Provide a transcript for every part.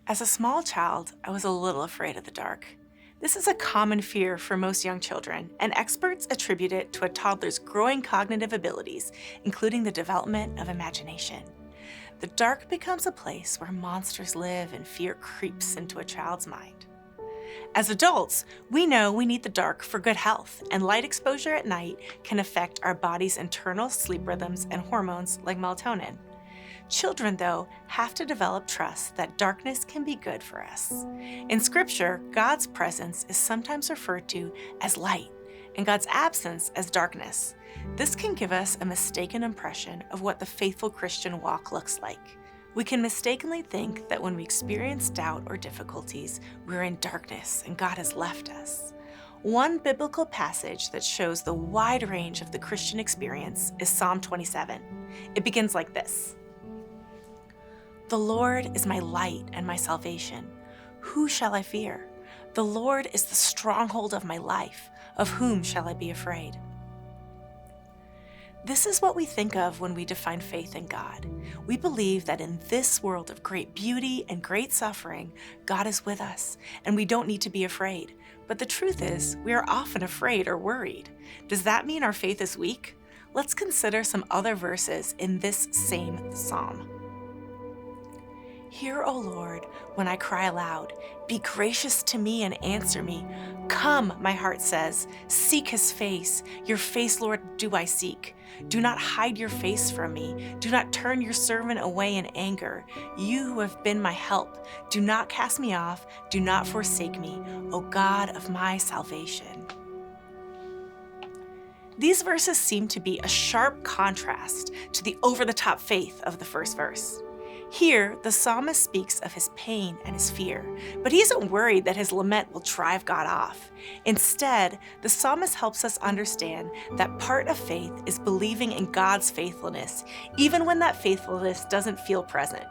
As a small child, I was a little afraid of the dark. This is a common fear for most young children, and experts attribute it to a toddler's growing cognitive abilities, including the development of imagination. The dark becomes a place where monsters live and fear creeps into a child's mind. As adults, we know we need the dark for good health, and light exposure at night can affect our body's internal sleep rhythms and hormones like melatonin. Children, though, have to develop trust that darkness can be good for us. In Scripture, God's presence is sometimes referred to as light, and God's absence as darkness. This can give us a mistaken impression of what the faithful Christian walk looks like. We can mistakenly think that when we experience doubt or difficulties, we're in darkness and God has left us. One biblical passage that shows the wide range of the Christian experience is Psalm 27. It begins like this: "The Lord is my light and my salvation. Who shall I fear? The Lord is the stronghold of my life. Of whom shall I be afraid?" This is what we think of when we define faith in God. We believe that in this world of great beauty and great suffering, God is with us, and we don't need to be afraid. But the truth is, we are often afraid or worried. Does that mean our faith is weak? Let's consider some other verses in this same psalm. "Hear, O Lord, when I cry aloud. Be gracious to me and answer me. Come, my heart says, seek his face. Your face, Lord, do I seek. Do not hide your face from me. Do not turn your servant away in anger. You who have been my help, do not cast me off. Do not forsake me, O God of my salvation." These verses seem to be a sharp contrast to the over-the-top faith of the first verse. Here, the psalmist speaks of his pain and his fear, but he isn't worried that his lament will drive God off. Instead, the psalmist helps us understand that part of faith is believing in God's faithfulness, even when that faithfulness doesn't feel present.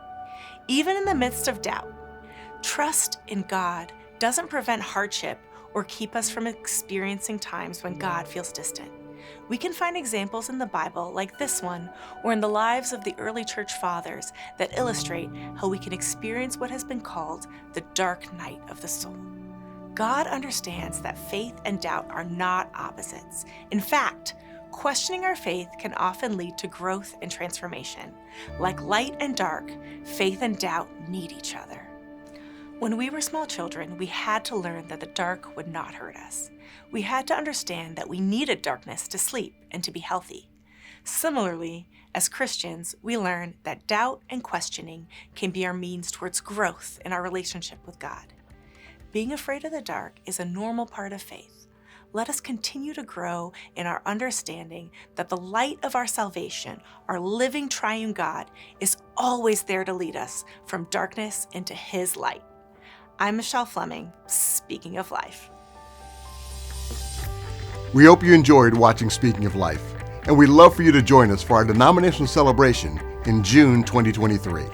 Even in the midst of doubt, trust in God doesn't prevent hardship or keep us from experiencing times when God feels distant. We can find examples in the Bible like this one, or in the lives of the early church fathers that illustrate how we can experience what has been called the dark night of the soul. God understands that faith and doubt are not opposites. In fact, questioning our faith can often lead to growth and transformation. Like light and dark, faith and doubt need each other. When we were small children, we had to learn that the dark would not hurt us. We had to understand that we needed darkness to sleep and to be healthy. Similarly, as Christians, we learn that doubt and questioning can be our means towards growth in our relationship with God. Being afraid of the dark is a normal part of faith. Let us continue to grow in our understanding that the light of our salvation, our living triune God, is always there to lead us from darkness into His light. I'm Michelle Fleming, Speaking of Life. We hope you enjoyed watching Speaking of Life, and we'd love for you to join us for our denominational celebration in June 2023.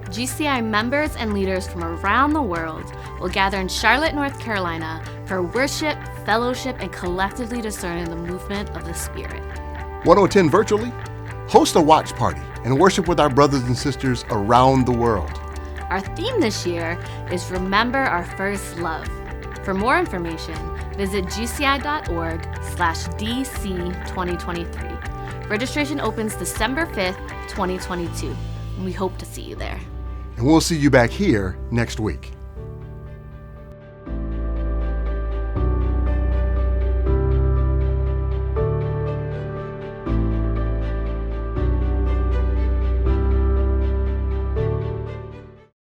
GCI members and leaders from around the world will gather in Charlotte, North Carolina for worship, fellowship, and collectively discerning the movement of the Spirit. Want to attend virtually? Host a watch party and worship with our brothers and sisters around the world. Our theme this year is Remember Our First Love. For more information, visit gci.org/DC2023. Registration opens December 5th, 2022, and we hope to see you there. And we'll see you back here next week.